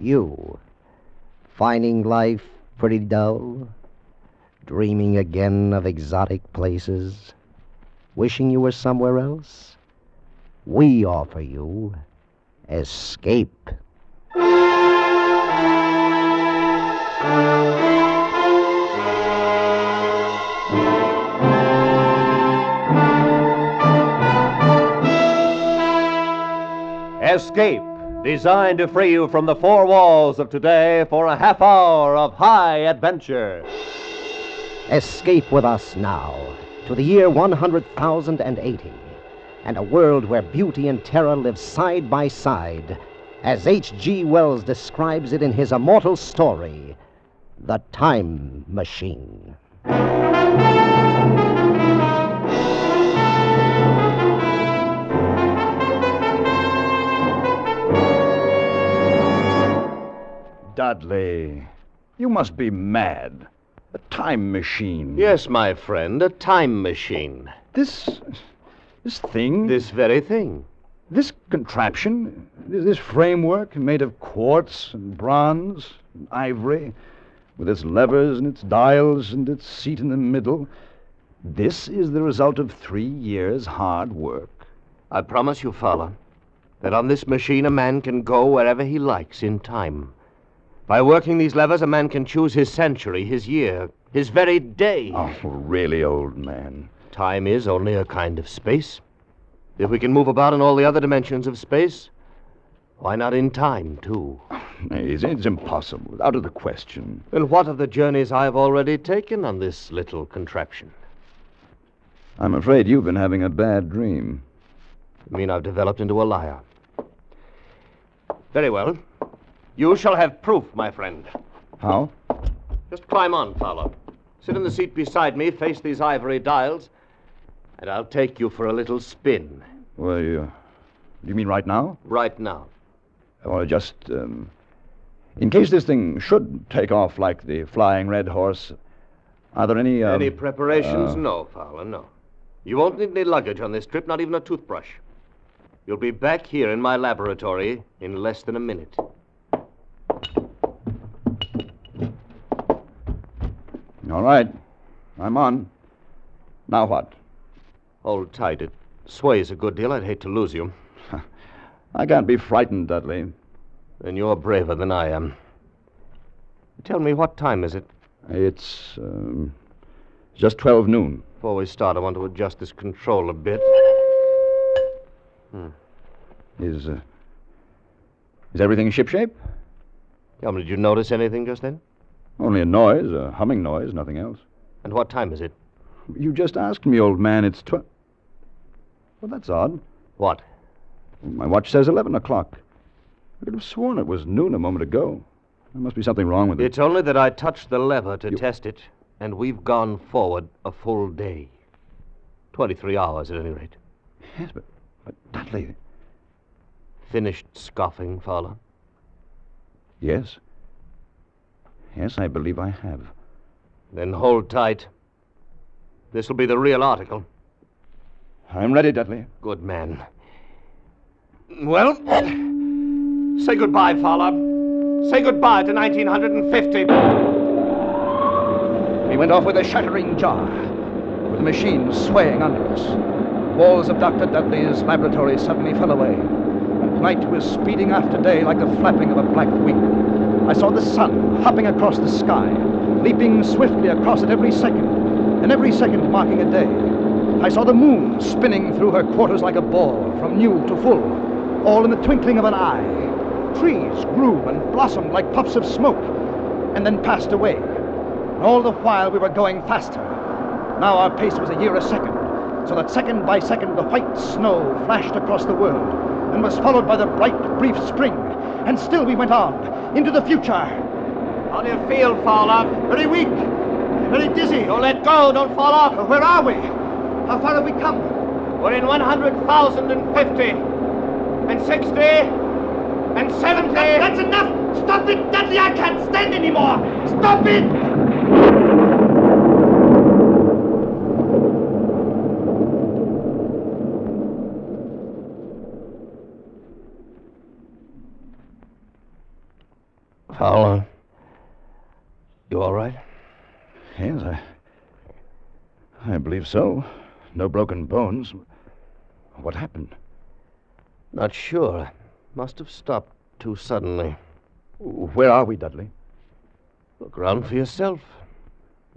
You, finding life pretty dull? Dreaming again of exotic places? Wishing you were somewhere else? We offer you escape. Escape, designed to free you from the four walls of today for a half hour of high adventure. Escape with us now to the year 100,080 and a world where beauty and terror live side by side, as H.G. Wells describes it in his immortal story, The Time Machine. Dudley, you must be mad. A time machine. Yes, my friend, a time machine. This thing? This very thing. This contraption? This framework made of quartz and bronze and ivory, with its levers and its dials and its seat in the middle. This is the result of 3 years' hard work. I promise you, Fowler, that on this machine a man can go wherever he likes in time. By working these levers, a man can choose his century, his year, his very day. Oh, really, old man. Time is only a kind of space. If we can move about in all the other dimensions of space, why not in time, too? It's impossible. Out of the question. And what of the journeys I've already taken on this little contraption? I'm afraid you've been having a bad dream. You mean I've developed into a liar? Very well. You shall have proof, my friend. How? Just climb on, Fowler. Sit in the seat beside me, face these ivory dials, and I'll take you for a little spin. Well, you mean right now? Right now. Or just, in case this thing should take off like the Flying Red Horse, are there any... Any preparations? No, Fowler, no. You won't need any luggage on this trip, not even a toothbrush. You'll be back here in my laboratory in less than a minute. All right. I'm on. Now what? Hold tight. It sways a good deal. I'd hate to lose you. I can't be frightened, Dudley. Then you're braver than I am. Tell me, what time is it? It's just 12 noon. Before we start, I want to adjust this control a bit. Is everything shipshape? Tell me, did you notice anything just then? Only a noise, a humming noise, nothing else. And what time is it? You just asked me, old man. It's Well, that's odd. What? My watch says 11 o'clock. I could have sworn it was noon a moment ago. There must be something wrong with it. It's only that I touched the lever to test it, and we've gone forward a full day. 23 hours, at any rate. Yes, but Dudley... Finished scoffing, Fowler? Yes. Yes, I believe I have. Then hold tight. This'll be the real article. I'm ready, Dudley. Good man. Well, say goodbye, Fowler. Say goodbye to 1950. He went off with a shattering jar, with the machine swaying under us. The walls of Dr. Dudley's laboratory suddenly fell away, and night was speeding after day like the flapping of a black wing. I saw the sun hopping across the sky, leaping swiftly across it every second, and every second marking a day. I saw the moon spinning through her quarters like a ball, from new to full, all in the twinkling of an eye. Trees grew and blossomed like puffs of smoke, and then passed away. And all the while we were going faster. Now our pace was a year a second, so that second by second the white snow flashed across the world, and was followed by the bright, brief spring. And still we went on, into the future. How do you feel, Fowler? Very weak, very dizzy. Don't let go, don't fall off. Where are we? How far have we come? We're in 100,050, and 60, and 70. That's enough! Stop it, Dudley! I can't stand anymore! Stop it! Fowler, you all right? Yes, I believe so. No broken bones. What happened? Not sure. Must have stopped too suddenly. Where are we, Dudley? Look around for yourself.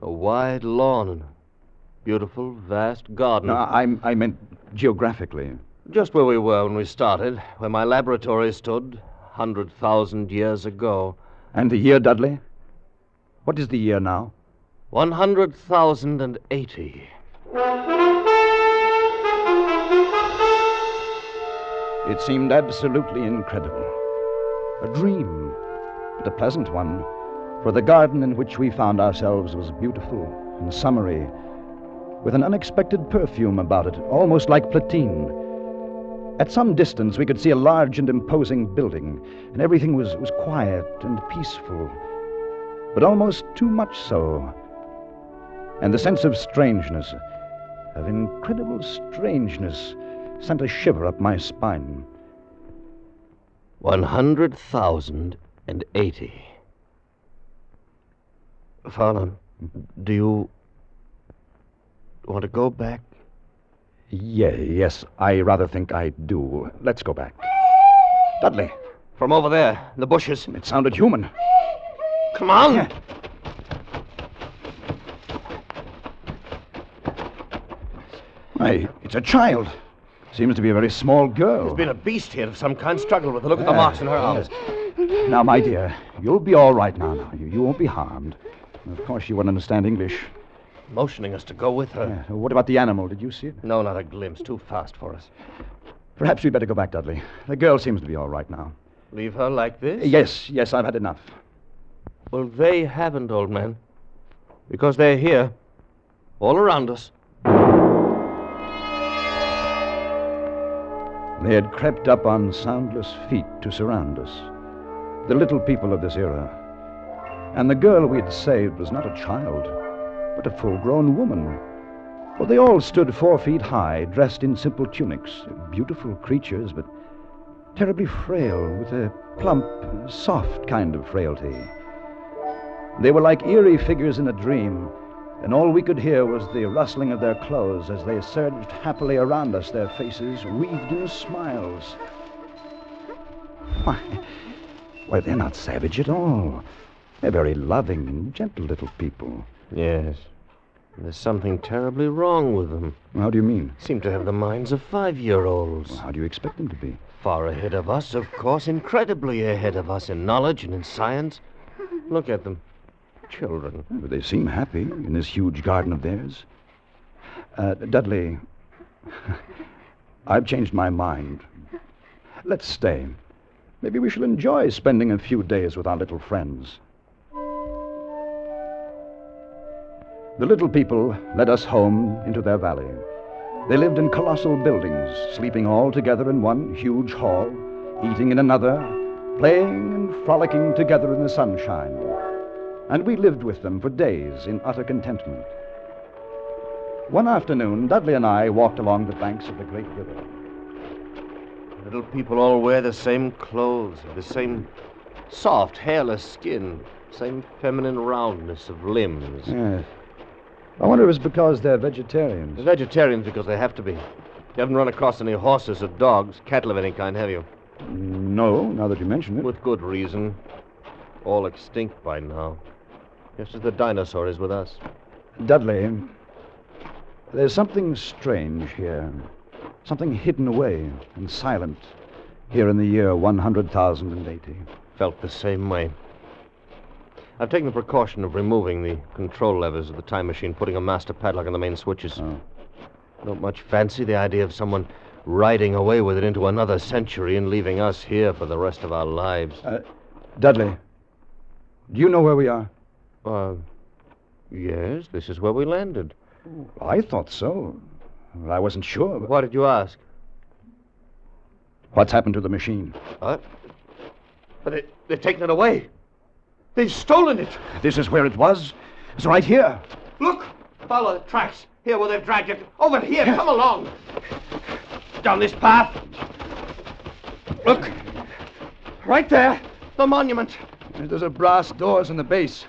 A wide lawn and a beautiful, vast garden. No, I meant geographically. Just where we were when we started, where my laboratory stood 100,000 years ago. And the year, Dudley? What is the year now? 100,080. It seemed absolutely incredible. A dream, but a pleasant one, for the garden in which we found ourselves was beautiful and summery, with an unexpected perfume about it, almost like platine. At some distance, we could see a large and imposing building, and everything was quiet and peaceful, but almost too much so. And the sense of strangeness, of incredible strangeness, sent a shiver up my spine. 100,080. Fowler, do you want to go back? Yes, I rather think I do. Let's go back. Dudley. From over there, in the bushes. It sounded human. Come on! Why, it's a child. Seems to be a very small girl. There's been a beast here of some kind struggled with. Look at the marks in her arms. Now, my dear, you'll be all right now. You won't be harmed. Of course, you won't understand English. Motioning us to go with her. Yeah. What about the animal? Did you see it? No, not a glimpse. Too fast for us. Perhaps we'd better go back, Dudley. The girl seems to be all right now. Leave her like this? Yes, I've had enough. Well, they haven't, old man. Because they're here. All around us. They had crept up on soundless feet to surround us. The little people of this era. And the girl we'd saved was not a child, but a full-grown woman. For they all stood 4 feet high, dressed in simple tunics. Beautiful creatures, but terribly frail, with a plump, soft kind of frailty. They were like eerie figures in a dream, and all we could hear was the rustling of their clothes as they surged happily around us, their faces wreathed in smiles. Why, they're not savage at all. They're very loving and gentle little people. Yes. There's something terribly wrong with them. How do you mean? Seem to have the minds of 5-year-olds. Well, how do you expect them to be? Far ahead of us, of course, incredibly ahead of us in knowledge and in science. Look at them. Children. But they seem happy in this huge garden of theirs. Dudley, I've changed my mind. Let's stay. Maybe we shall enjoy spending a few days with our little friends. The little people led us home into their valley. They lived in colossal buildings, sleeping all together in one huge hall, eating in another, playing and frolicking together in the sunshine. And we lived with them for days in utter contentment. One afternoon, Dudley and I walked along the banks of the great river. Little people all wear the same clothes, the same soft, hairless skin, same feminine roundness of limbs. Yes. I wonder if it's because they're vegetarians. They're vegetarians because they have to be. You haven't run across any horses or dogs, cattle of any kind, have you? No, now that you mention it. With good reason. All extinct by now. Just as the dinosaur is with us. Dudley, there's something strange here. Something hidden away and silent here in the year 100,080. Felt the same way. I've taken the precaution of removing the control levers of the time machine, putting a master padlock on the main switches. Oh. Don't much fancy the idea of someone riding away with it into another century and leaving us here for the rest of our lives. Dudley, do you know where we are? Yes, this is where we landed. I thought so. I wasn't sure. But... Why did you ask? What's happened to the machine? But they've taken it away. They've stolen it. This is where it was. It's right here. Look! Follow the tracks. Here where they've dragged it. Over here. Come along. Down this path. Look. Right there. The monument. Those are brass doors in the base.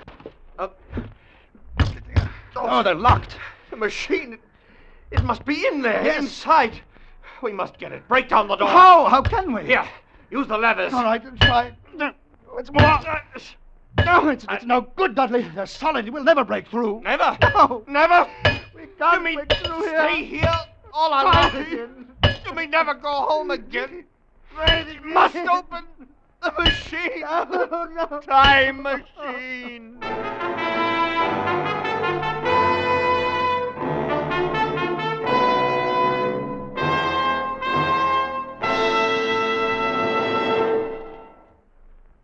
Oh, they're locked. The machine. It must be in there. Yes. Inside. We must get it. Break down the door. How? How can we? Here. Use the levers. All right, try. Let's move on. No, it's no good, Dudley. They're solid. We'll never break through. Never. No. Never. We can't You mean break through here. stay here all our Try lives? again. You mean never go home again? It must open the machine. No. Time machine.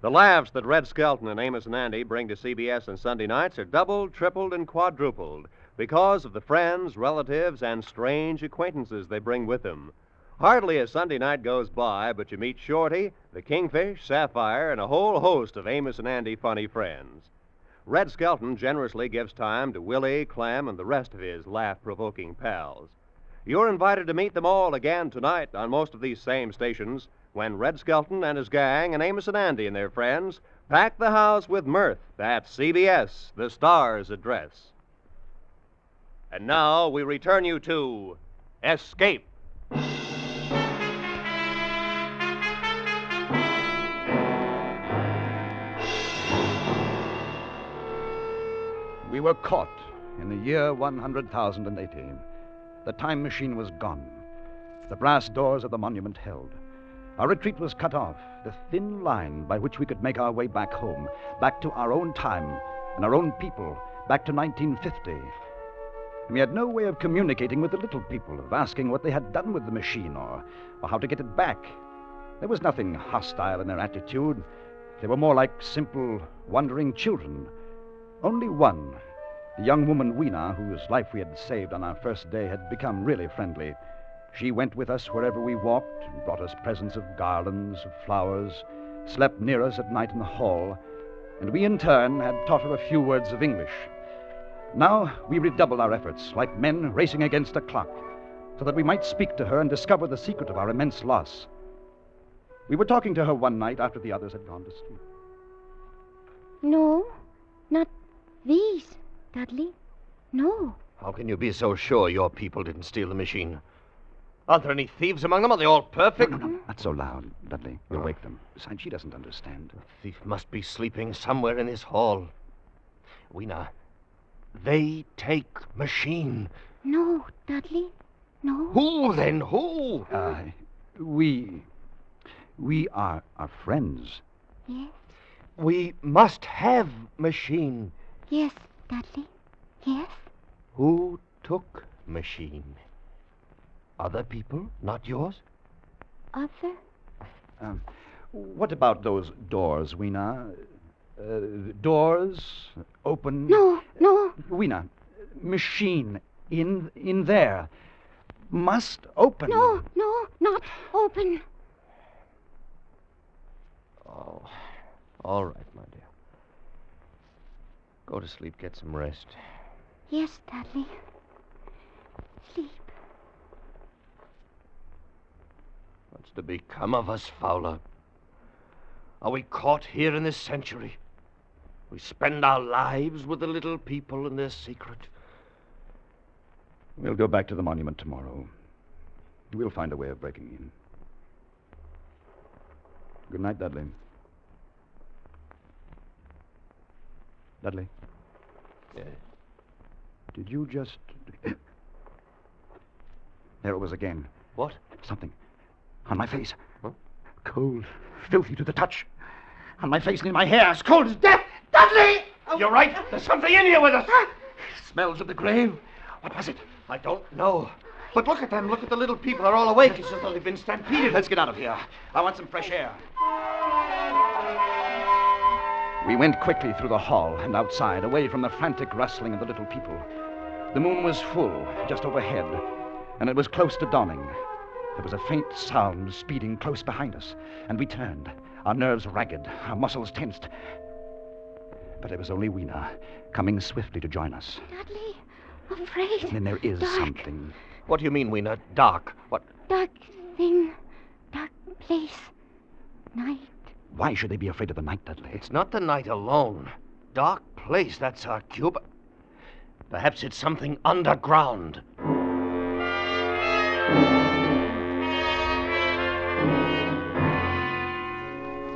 The laughs that Red Skelton and Amos and Andy bring to CBS on Sunday nights are doubled, tripled, and quadrupled because of the friends, relatives, and strange acquaintances they bring with them. Hardly a Sunday night goes by but you meet Shorty, the Kingfish, Sapphire, and a whole host of Amos and Andy funny friends. Red Skelton generously gives time to Willie, Clem, and the rest of his laugh-provoking pals. You're invited to meet them all again tonight on most of these same stations when Red Skelton and his gang and Amos and Andy and their friends pack the house with mirth at CBS, the Star's address. And now we return you to Escape. We were caught in the year 100,080. The time machine was gone. The brass doors of the monument held. Our retreat was cut off, the thin line by which we could make our way back home, back to our own time and our own people, back to 1950. We had no way of communicating with the little people, of asking what they had done with the machine or how to get it back. There was nothing hostile in their attitude. They were more like simple, wondering children. Only one, the young woman Weena, whose life we had saved on our first day, had become really friendly. She went with us wherever we walked and brought us presents of garlands, of flowers, slept near us at night in the hall, and we in turn had taught her a few words of English. Now we redoubled our efforts, like men racing against a clock, so that we might speak to her and discover the secret of our immense loss. We were talking to her one night after the others had gone to sleep. No, not these, Dudley. No. How can you be so sure your people didn't steal the machine? Aren't there any thieves among them? Are they all perfect? No, not so loud, Dudley. We'll wake them. Besides, she doesn't understand. The thief must be sleeping somewhere in this hall. Weena, they take machine. No, Dudley. No. Who then? Who? We are friends. Yes. We must have machine. Yes, Dudley. Yes. Who took machine? Other people, not yours? Other? What about those doors, Weena? Doors open. No. Weena, machine in there must open. No, not open. Oh, all right, my dear. Go to sleep, get some rest. Yes, Dudley. Sleep. What's to become of us, Fowler? Are we caught here in this century? We spend our lives with the little people and their secret. We'll go back to the monument tomorrow. We'll find a way of breaking in. Good night, Dudley. Dudley? Yes. Did you just... There it was again. What? Something. On my face. Huh? Cold. Filthy to the touch. On my face and in my hair. As cold as death. Dudley! You're right. There's something in here with us. Smells of the grave. What was it? I don't know. But look at them. Look at the little people. They're all awake. It's as though they've been stampeded. Let's get out of here. I want some fresh air. We went quickly through the hall and outside, away from the frantic rustling of the little people. The moon was full, just overhead, and it was close to dawning. There was a faint sound speeding close behind us, and we turned, our nerves ragged, our muscles tensed. But it was only Weena, coming swiftly to join us. Dudley, afraid. And then there is Dark. something. What do you mean, Weena? Dark? What? Dark thing. Dark place. Night. Why should they be afraid of the night, Dudley? It's not the night alone. Dark place, that's our cue, but perhaps it's something underground.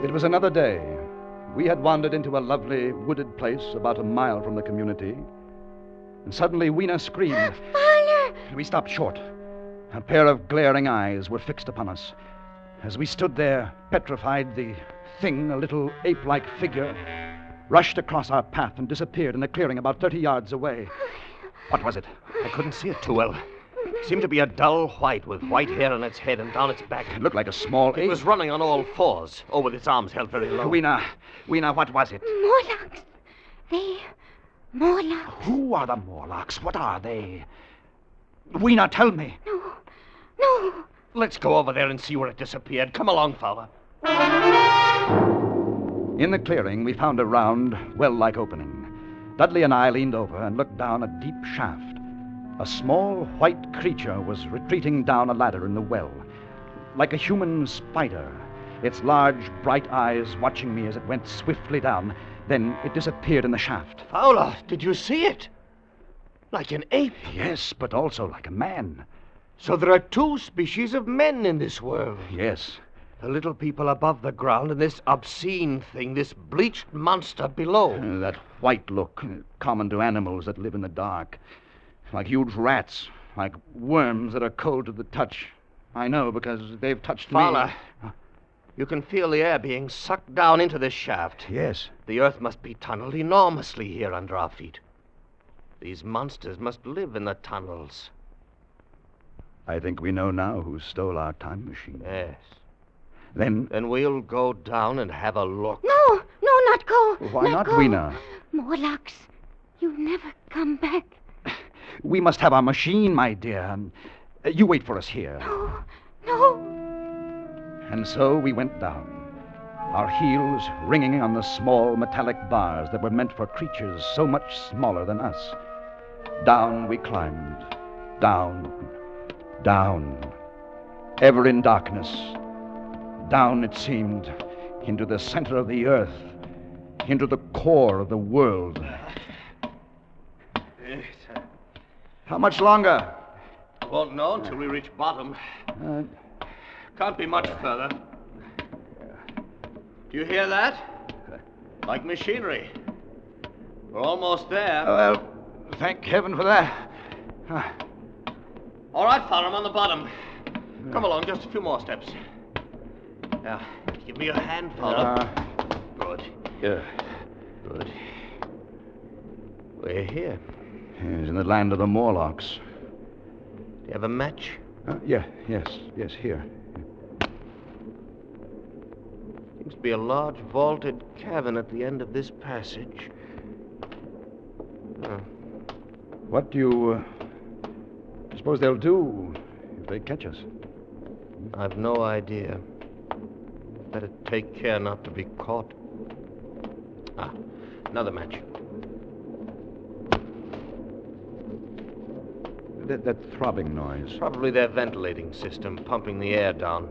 It was another day. We had wandered into a lovely wooded place about a mile from the community. And suddenly Weena screamed. Father! We stopped short. A pair of glaring eyes were fixed upon us. As we stood there, petrified, the thing, a little ape-like figure, rushed across our path and disappeared in a clearing about 30 yards away. What was it? I couldn't see it too well. It seemed to be a dull white with white hair on its head and down its back. It looked like a small ape. It was running on all fours, with its arms held very low. Weena, what was it? Morlocks. Morlocks. Who are the Morlocks? What are they? Weena, tell me. No. Let's go over there and see where it disappeared. Come along, Fowler. In the clearing, we found a round, well-like opening. Dudley and I leaned over and looked down a deep shaft. A small white creature was retreating down a ladder in the well, like a human spider, its large, bright eyes watching me as it went swiftly down. Then it disappeared in the shaft. Fowler, did you see it? Like an ape. Yes, but also like a man. So there are two species of men in this world. Yes. The little people above the ground and this obscene thing, this bleached monster below. That white look, common to animals that live in the dark. Like huge rats, like worms that are cold to the touch. I know because they've touched Fowler, me. you can feel the air being sucked down into this shaft. Yes. The earth must be tunneled enormously here under our feet. These monsters must live in the tunnels. I think we know now who stole our time machine. Yes. Then we'll go down and have a look. No, not go. Why not, go. Weena? Morlocks, you never come back. We must have our machine, my dear. You wait for us here. No. And so we went down, our heels ringing on the small metallic bars that were meant for creatures so much smaller than us. Down we climbed, down, ever in darkness. Down, it seemed, into the center of the earth, into the core of the world. How much longer? Won't know until we reach bottom. Can't be much further. Do you hear that? Like machinery. We're almost there. Well, thank heaven for that. All right, Fowler, I'm on the bottom. Come along, just a few more steps. Now, give me your hand, Fowler. Good. Yeah. Good. We're here. He's in the land of the Morlocks. Do you have a match? Yes, here. Seems to be a large vaulted cavern at the end of this passage. What do you suppose they'll do if they catch us? I've no idea. Better take care not to be caught. Another match. That throbbing noise. Probably their ventilating system pumping the air down.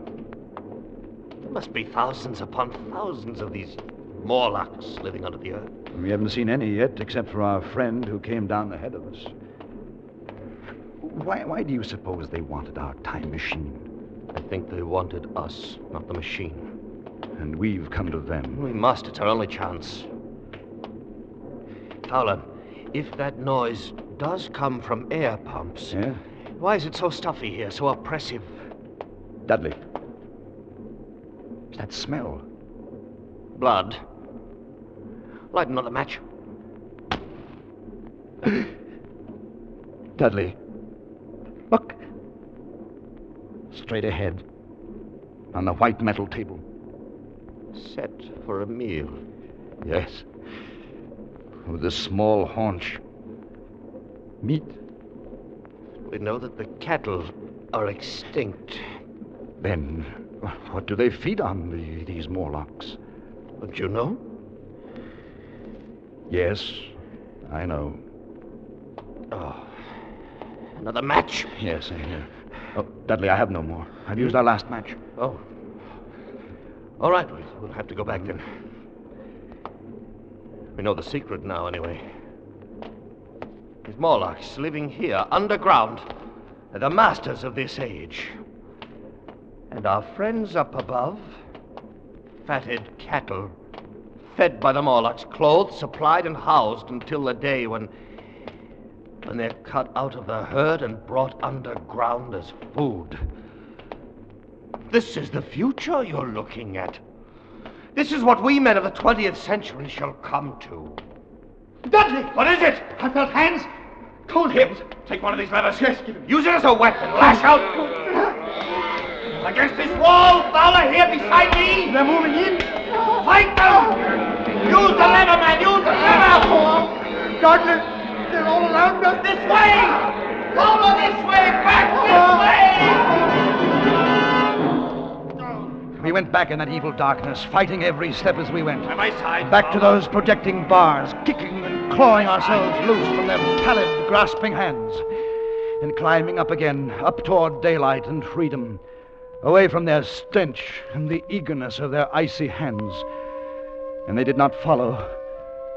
There must be thousands upon thousands of these Morlocks living under the earth. We haven't seen any yet, except for our friend who came down ahead of us. Why do you suppose they wanted our time machine? I think they wanted us, not the machine. And we've come to them. We must. It's our only chance. Fowler, if that noise does come from air pumps... Yeah? Why is it so stuffy here, so oppressive? Dudley. It's that smell. Blood. Light another match. Dudley. Look. Straight ahead. On the white metal table. Set for a meal. Yes. With a small haunch. Meat. We know that the cattle are extinct. Then what do they feed on, these Morlocks? Don't you know? Yes, I know. Oh. Another match? Yes, here. Oh, Dudley, I have no more. I've used our last match. Oh. All right, we'll have to go back then. We know the secret now, anyway. These Morlocks living here, underground, are the masters of this age. And our friends up above, fatted cattle, fed by the Morlocks, clothed, supplied, and housed until the day when they're cut out of the herd and brought underground as food. This is the future you're looking at. This is what we men of the 20th century shall come to. Dudley! What is it? I felt hands. Cold hips. Take one of these levers. Yes, give it. Use it as a weapon. Lash out. Against this wall, Fowler, here beside me. They're moving in. Fight them! Use the lever, man! Use the lever! Gardner, they're all around us. This way! Fowler, this way! Back this way! We went back in that evil darkness, fighting every step as we went. By my side. Back to those projecting bars, kicking and clawing ourselves loose from their pallid, grasping hands. And climbing up again, up toward daylight and freedom, away from their stench and the eagerness of their icy hands. And they did not follow,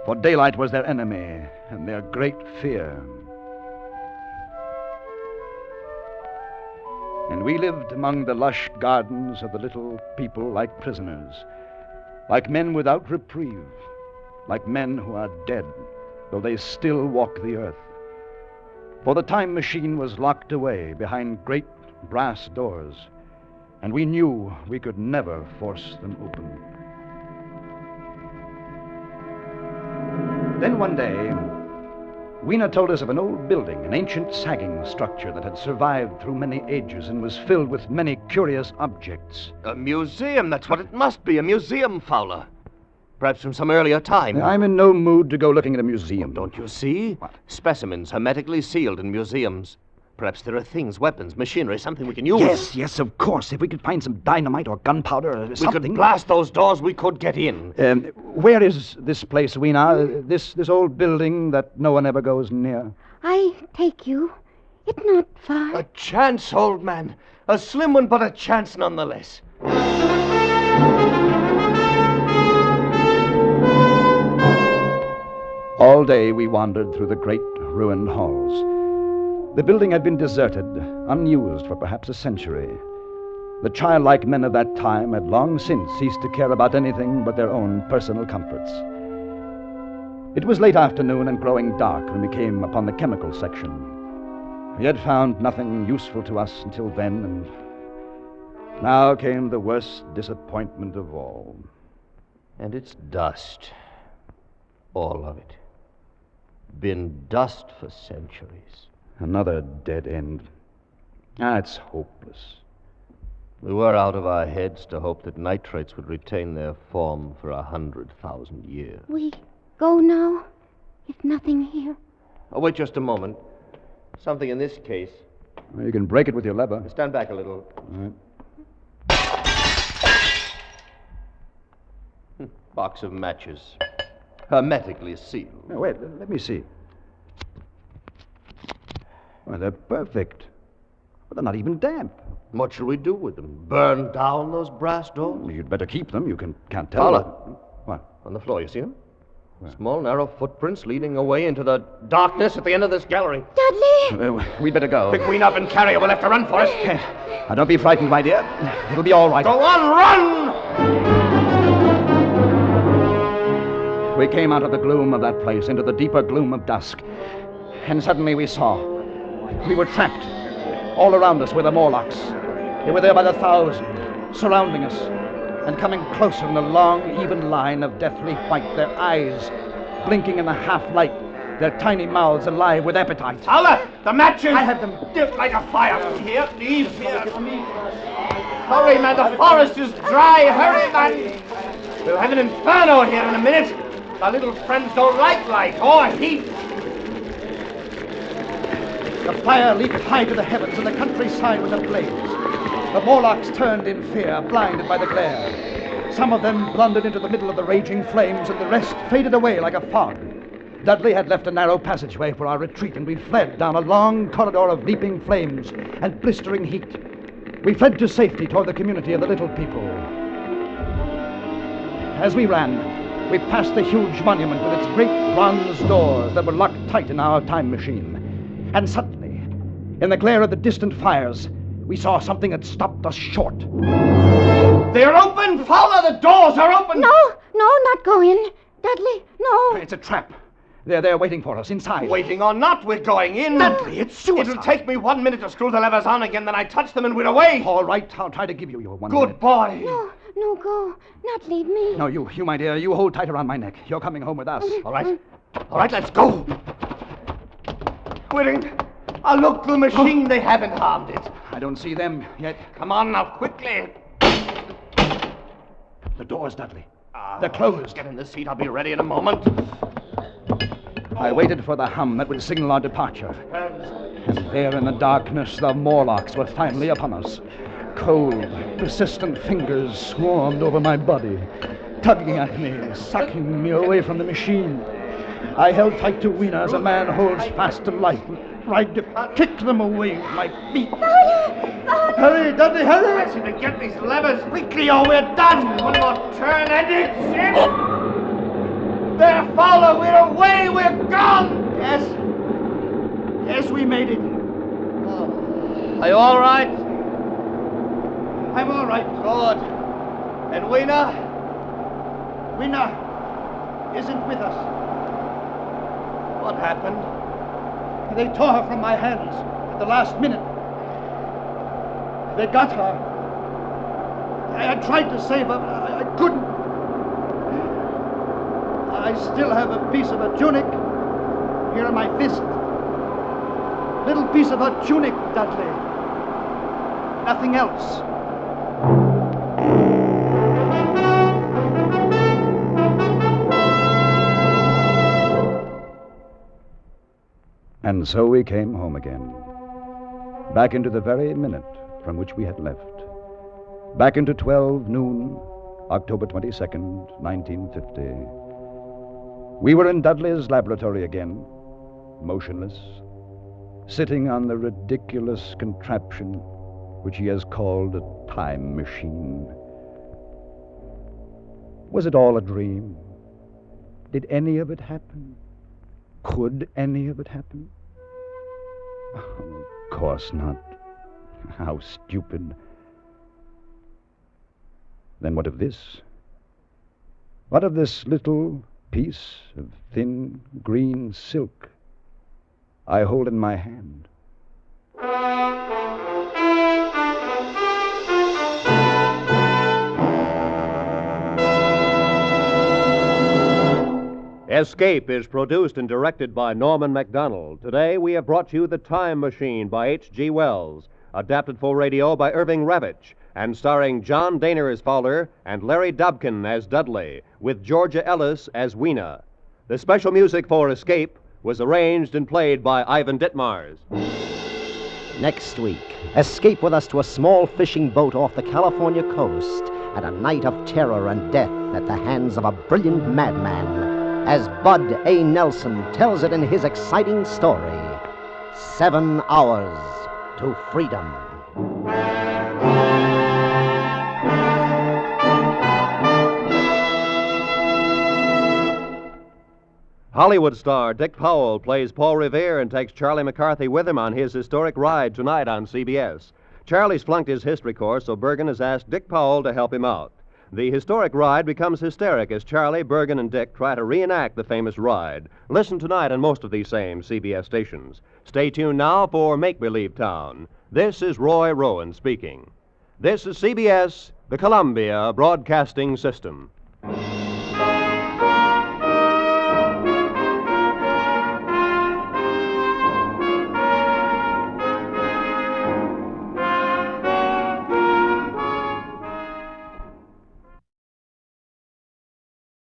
for daylight was their enemy and their great fear. And we lived among the lush gardens of the little people like prisoners, like men without reprieve, like men who are dead, though they still walk the earth. For the time machine was locked away behind great brass doors, and we knew we could never force them open. Then one day, Weena told us of an old building, an ancient sagging structure that had survived through many ages and was filled with many curious objects. A museum, that's what it must be. A museum, Fowler. Perhaps from some earlier time. I'm in no mood to go looking at a museum. Don't you see? What? Specimens hermetically sealed in museums. Perhaps there are things, weapons, machinery, something we can use. Yes, of course. If we could find some dynamite or gunpowder or We something. could blast those doors, we could get in. Where is this place, Weena? This old building that no one ever goes near? I take you. It's not far. A chance, old man. A slim one, but a chance nonetheless. All day we wandered through the great ruined halls. The building had been deserted, unused for perhaps a century. The childlike men of that time had long since ceased to care about anything but their own personal comforts. It was late afternoon and growing dark when we came upon the chemical section. We had found nothing useful to us until then, and now came the worst disappointment of all. And it's dust. All of it. Been dust for centuries. Another dead end. It's hopeless. We were out of our heads to hope that nitrates would retain their form for 100,000 years. We go now? Is nothing here? Oh, wait just a moment. Something in this case. Well, you can break it with your lever. Stand back a little. All right. Box of matches. Hermetically sealed. Now, wait, let me see. Well, they're perfect. But they're not even damp. What shall we do with them? Burn down those brass doors? Well, you'd better keep them. You can't tell. Fowler. What? On the floor, you see them? Small, narrow footprints leading away into the darkness at the end of this gallery. Dudley! We'd better go. Pick Queen up and carry her. We'll have to run for it. Now, don't be frightened, my dear. It'll be all right. Go on, run! We came out of the gloom of that place into the deeper gloom of dusk. And suddenly we saw. We were trapped. All around us were the Morlocks. They were there by the thousand, surrounding us, and coming closer in a long, even line of deathly white, their eyes blinking in the half-light, their tiny mouths alive with appetite. Fowler, the matches! I have them. Light a fire. Here, please. Here. Hurry, man, the forest is dry. Hurry, man. We'll have an inferno here in a minute. Our little friends don't like light or heat. The fire leaped high to the heavens, and the countryside was ablaze. The Morlocks turned in fear, blinded by the glare. Some of them blundered into the middle of the raging flames, and the rest faded away like a fog. Dudley had left a narrow passageway for our retreat, and we fled down a long corridor of leaping flames and blistering heat. We fled to safety toward the community of the little people. As we ran, we passed the huge monument with its great bronze doors that were locked tight in our time machine. And suddenly, in the glare of the distant fires, we saw something that stopped us short. They're open! Fowler, the doors are open! No, not go in. Dudley, no. It's a trap. They're there waiting for us inside. Waiting or not, we're going in. Dudley, it's suicide. It'll take me 1 minute to screw the levers on again, then I touch them and we're away. All right, I'll try to give you your 1 Good minute. boy. No, go. Not leave me. No, you, my dear, you hold tight around my neck. You're coming home with us. All right, let's go. We're in. Look, the machine, they haven't harmed it. I don't see them yet. Come on now, quickly. The doors, Dudley. They're closed. Get in the seat, I'll be ready in a moment. I waited for the hum that would signal our departure. And there in the darkness, the Morlocks were finally upon us. Cold, persistent fingers swarmed over my body, tugging at me, sucking me away from the machine. I held tight to Weena as a man holds fast to life, tried to kick them away with my feet. Hurry, Dudley, hurry! I should get these levers quickly or we're done. One more turn and it's in. There, Fowler, we're away, we're gone. Yes, we made it. Are you all right? I'm all right. Good. And Weena? Weena isn't with us. What happened? They tore her from my hands at the last minute. They got her. I tried to save her, but I couldn't. I still have a piece of her tunic here in my fist. Little piece of her tunic, Dudley. Nothing else. And so we came home again. Back into the very minute from which we had left. Back into 12 noon, October 22nd, 1950. We were in Dudley's laboratory again, motionless, sitting on the ridiculous contraption which he has called a time machine. Was it all a dream? Did any of it happen? Could any of it happen? Oh, of course not. How stupid. Then what of this? What of this little piece of thin green silk I hold in my hand? Escape is produced and directed by Norman MacDonald. Today we have brought you The Time Machine by H.G. Wells, adapted for radio by Irving Ravitch, and starring John Dehner as Fowler and Larry Dobkin as Dudley, with Georgia Ellis as Weena. The special music for Escape was arranged and played by Ivan Ditmars. Next week, escape with us to a small fishing boat off the California coast and a night of terror and death at the hands of a brilliant madman, as Bud A. Nelson tells it in his exciting story, 7 Hours to Freedom. Hollywood star Dick Powell plays Paul Revere and takes Charlie McCarthy with him on his historic ride tonight on CBS. Charlie's flunked his history course, so Bergen has asked Dick Powell to help him out. The historic ride becomes hysteric as Charlie, Bergen, and Dick try to reenact the famous ride. Listen tonight on most of these same CBS stations. Stay tuned now for Make-Believe Town. This is Roy Rowan speaking. This is CBS, the Columbia Broadcasting System.